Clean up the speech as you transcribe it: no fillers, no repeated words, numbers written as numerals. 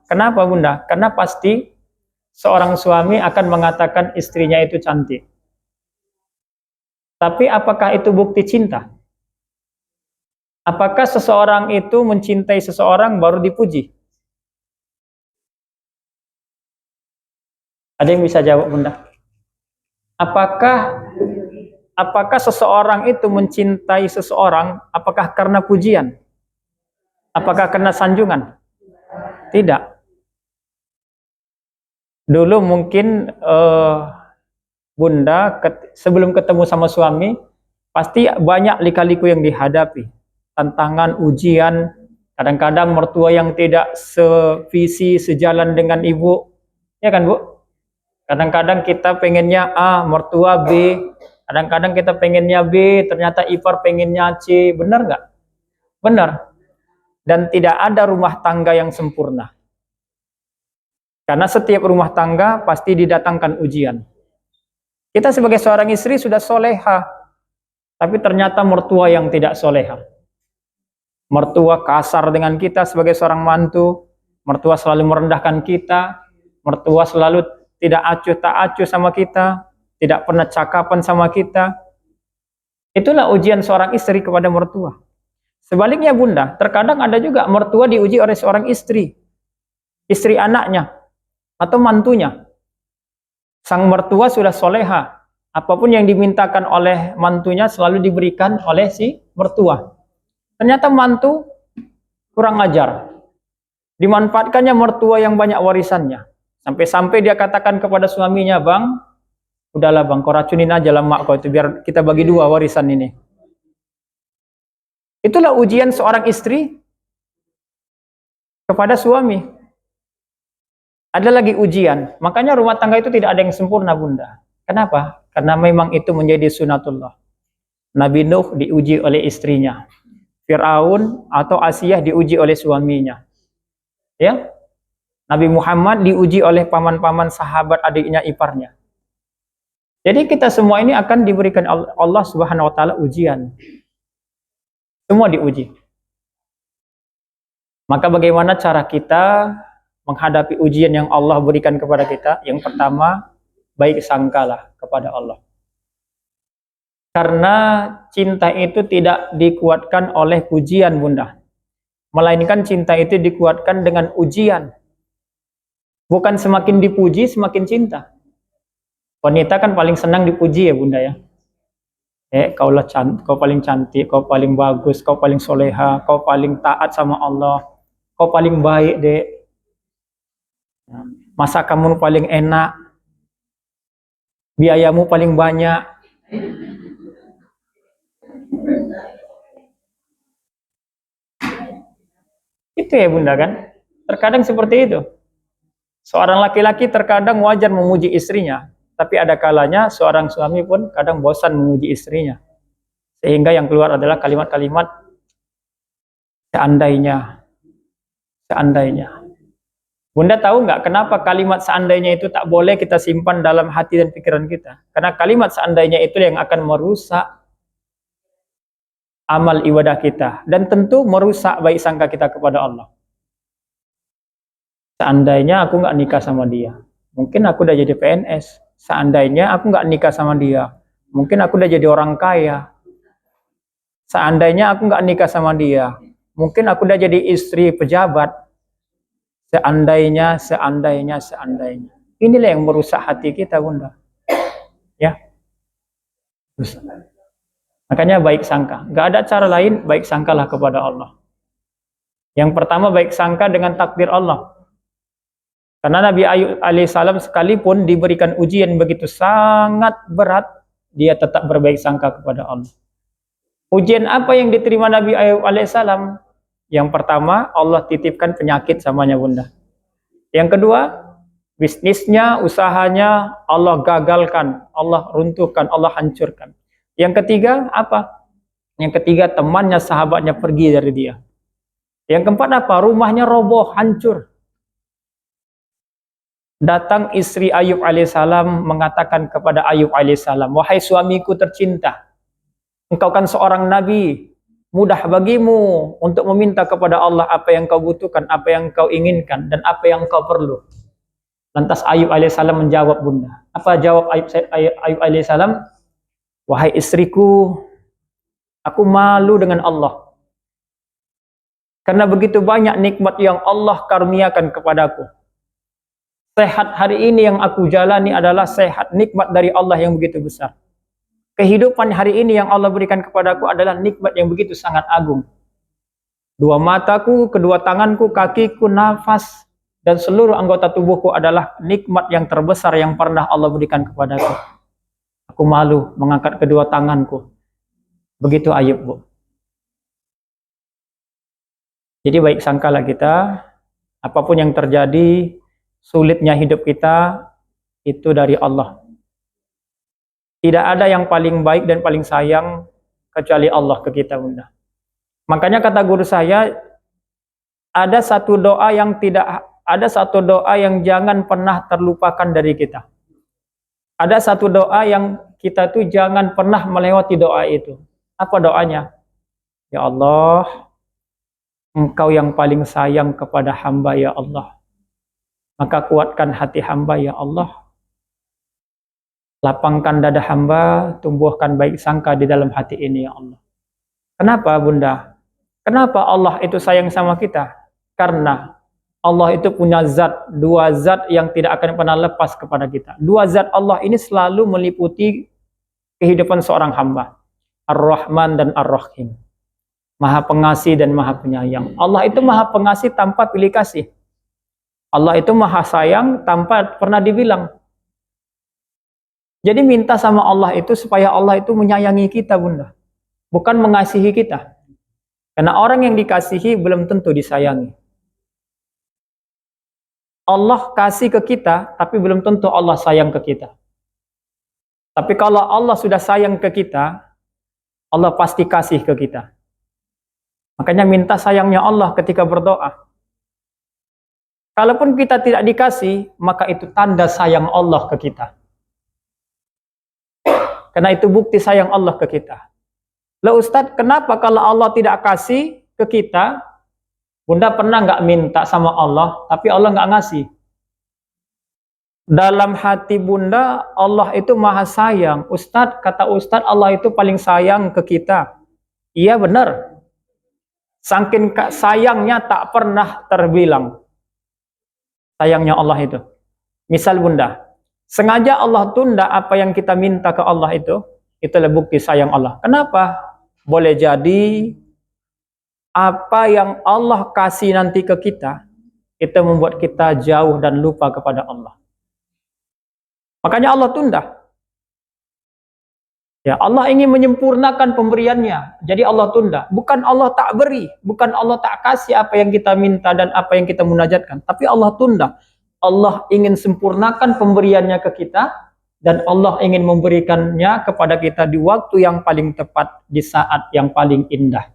Kenapa Bunda? Karena pasti seorang suami akan mengatakan istrinya itu cantik. Tapi apakah itu bukti cinta? Apakah seseorang itu mencintai seseorang baru dipuji? Ada yang bisa jawab Bunda? Apakah seseorang itu mencintai seseorang apakah karena pujian? Apakah karena sanjungan? Tidak. Dulu mungkin Bunda sebelum ketemu sama suami pasti banyak lika-liku yang dihadapi, tantangan, ujian, kadang-kadang mertua yang tidak sevisi, sejalan dengan ibu, ya kan Bu? Kadang-kadang kita pengennya A, mertua B, kadang-kadang kita pengennya B, ternyata ipar pengennya C, benar nggak? Benar. Dan tidak ada rumah tangga yang sempurna. Karena setiap rumah tangga pasti didatangkan ujian. Kita sebagai seorang istri sudah soleha, tapi ternyata mertua yang tidak soleha. Mertua kasar dengan kita sebagai seorang mantu, mertua selalu merendahkan kita, mertua selalu tidak acuh tak acuh sama kita, tidak pernah cakapan sama kita. Itulah ujian seorang istri kepada mertua. Sebaliknya Bunda, terkadang ada juga mertua diuji oleh seorang istri anaknya, atau mantunya. Sang mertua sudah soleha, apapun yang dimintakan oleh mantunya selalu diberikan oleh si mertua. Ternyata mantu kurang ajar, dimanfaatkannya mertua yang banyak warisannya. Sampai-sampai dia katakan kepada suaminya, "Bang, udahlah bang, kau racunin aja lah mak kau itu, biar kita bagi dua warisan ini." Itulah ujian seorang istri kepada suami. Ada lagi ujian, makanya rumah tangga itu tidak ada yang sempurna Bunda. Kenapa? Karena memang itu menjadi sunatullah. Nabi Nuh diuji oleh istrinya, Fir'aun atau Asiyah diuji oleh suaminya, ya. Nabi Muhammad diuji oleh paman-paman sahabat adiknya iparnya. Jadi kita semua ini akan diberikan Allah Subhanahu wa taala ujian. Semua diuji. Maka bagaimana cara kita menghadapi ujian yang Allah berikan kepada kita? Yang pertama, baik sangkalah kepada Allah. Karena cinta itu tidak dikuatkan oleh pujian Bunda. Melainkan cinta itu dikuatkan dengan ujian. Bukan semakin dipuji semakin cinta. Wanita kan paling senang dipuji ya Bunda ya. Kau paling cantik, kau paling bagus, kau paling soleha, kau paling taat sama Allah, kau paling baik dek. Masakanmu paling enak, biayamu paling banyak. Itu ya Bunda kan. Terkadang seperti itu. Seorang laki-laki terkadang wajar memuji istrinya, tapi ada kalanya seorang suami pun kadang bosan memuji istrinya. Sehingga yang keluar adalah kalimat-kalimat seandainya. Seandainya. Bunda tahu nggak kenapa kalimat seandainya itu tak boleh kita simpan dalam hati dan pikiran kita? Karena kalimat seandainya itu yang akan merusak amal ibadah kita. Dan tentu merusak baik sangka kita kepada Allah. Seandainya aku nggak nikah sama dia, mungkin aku udah jadi PNS. Seandainya aku nggak nikah sama dia, mungkin aku udah jadi orang kaya. Seandainya aku nggak nikah sama dia, mungkin aku udah jadi istri pejabat. Seandainya. Inilah yang merusak hati kita Bunda. Ya. Makanya baik sangka. Nggak ada cara lain, baik sangkalah kepada Allah. Yang pertama baik sangka dengan takdir Allah. Karena Nabi Ayub alaihissalam sekalipun diberikan ujian begitu sangat berat, dia tetap berbaik sangka kepada Allah. Ujian apa yang diterima Nabi Ayub alaihissalam? Yang pertama, Allah titipkan penyakit samanya Bunda. Yang kedua, bisnisnya, usahanya Allah gagalkan, Allah runtuhkan, Allah hancurkan. Yang ketiga, apa? Yang ketiga, temannya, sahabatnya pergi dari dia. Yang keempat apa? Rumahnya roboh, hancur. Datang istri Ayub alaihissalam mengatakan kepada Ayub alaihissalam, "Wahai suamiku tercinta, engkau kan seorang nabi, mudah bagimu untuk meminta kepada Allah apa yang kau butuhkan, apa yang kau inginkan, dan apa yang kau perlu. Lantas Ayub alaihissalam menjawab, Bunda. Apa jawab Ayub alaihissalam? Wahai istriku, aku malu dengan Allah. Karena begitu banyak nikmat yang Allah karuniakan kepadaku. Sehat hari ini yang aku jalani adalah sehat nikmat dari Allah yang begitu besar. Kehidupan hari ini yang Allah berikan kepadaku adalah nikmat yang begitu sangat agung. Dua mataku, kedua tanganku, kakiku, nafas, dan seluruh anggota tubuhku adalah nikmat yang terbesar yang pernah Allah berikan kepadaku. Aku malu mengangkat kedua tanganku. Begitu Ayub, Bu. Jadi baik sangkalah kita, apapun yang terjadi, sulitnya hidup kita, itu dari Allah. Tidak ada yang paling baik dan paling sayang kecuali Allah ke kita, Bunda. Makanya kata guru saya, ada satu doa yang jangan pernah terlupakan dari kita. Ada satu doa yang kita tuh jangan pernah melewati doa itu. Apa doanya? Ya Allah, Engkau yang paling sayang kepada hamba ya Allah. Maka kuatkan hati hamba ya Allah. Lapangkan dada hamba, tumbuhkan baik sangka di dalam hati ini ya Allah. Kenapa Bunda? Kenapa Allah itu sayang sama kita? Karena Allah itu punya zat, dua zat yang tidak akan pernah lepas kepada kita. Dua zat Allah ini selalu meliputi kehidupan seorang hamba. Ar-Rahman dan Ar-Rahim. Maha pengasih dan maha penyayang. Allah itu maha pengasih tanpa pilih kasih. Allah itu maha sayang tanpa pernah dibilang. Jadi minta sama Allah itu supaya Allah itu menyayangi kita, Bunda. Bukan mengasihi kita. Karena orang yang dikasihi belum tentu disayangi. Allah kasih ke kita, tapi belum tentu Allah sayang ke kita. Tapi kalau Allah sudah sayang ke kita, Allah pasti kasih ke kita. Makanya minta sayangnya Allah ketika berdoa. Kalaupun kita tidak dikasih, maka itu tanda sayang Allah ke kita. Karena itu bukti sayang Allah ke kita. Lah Ustadz, kenapa kalau Allah tidak kasih ke kita, Bunda pernah nggak minta sama Allah, tapi Allah nggak ngasih? Dalam hati Bunda, Allah itu maha sayang. Ustadz, kata Ustadz, Allah itu paling sayang ke kita. Iya benar. Saking sayangnya tak pernah terbilang. Sayangnya Allah itu. Misal Bunda, sengaja Allah tunda apa yang kita minta ke Allah itulah bukti sayang Allah. Kenapa? Boleh jadi apa yang Allah kasih nanti ke kita, itu membuat kita jauh dan lupa kepada Allah. Makanya Allah tunda. Ya, Allah ingin menyempurnakan pemberiannya. Jadi Allah tunda. Bukan Allah tak beri, bukan Allah tak kasih apa yang kita minta dan apa yang kita munajatkan, tapi Allah tunda. Allah ingin sempurnakan pemberiannya ke kita, dan Allah ingin memberikannya kepada kita di waktu yang paling tepat, di saat yang paling indah.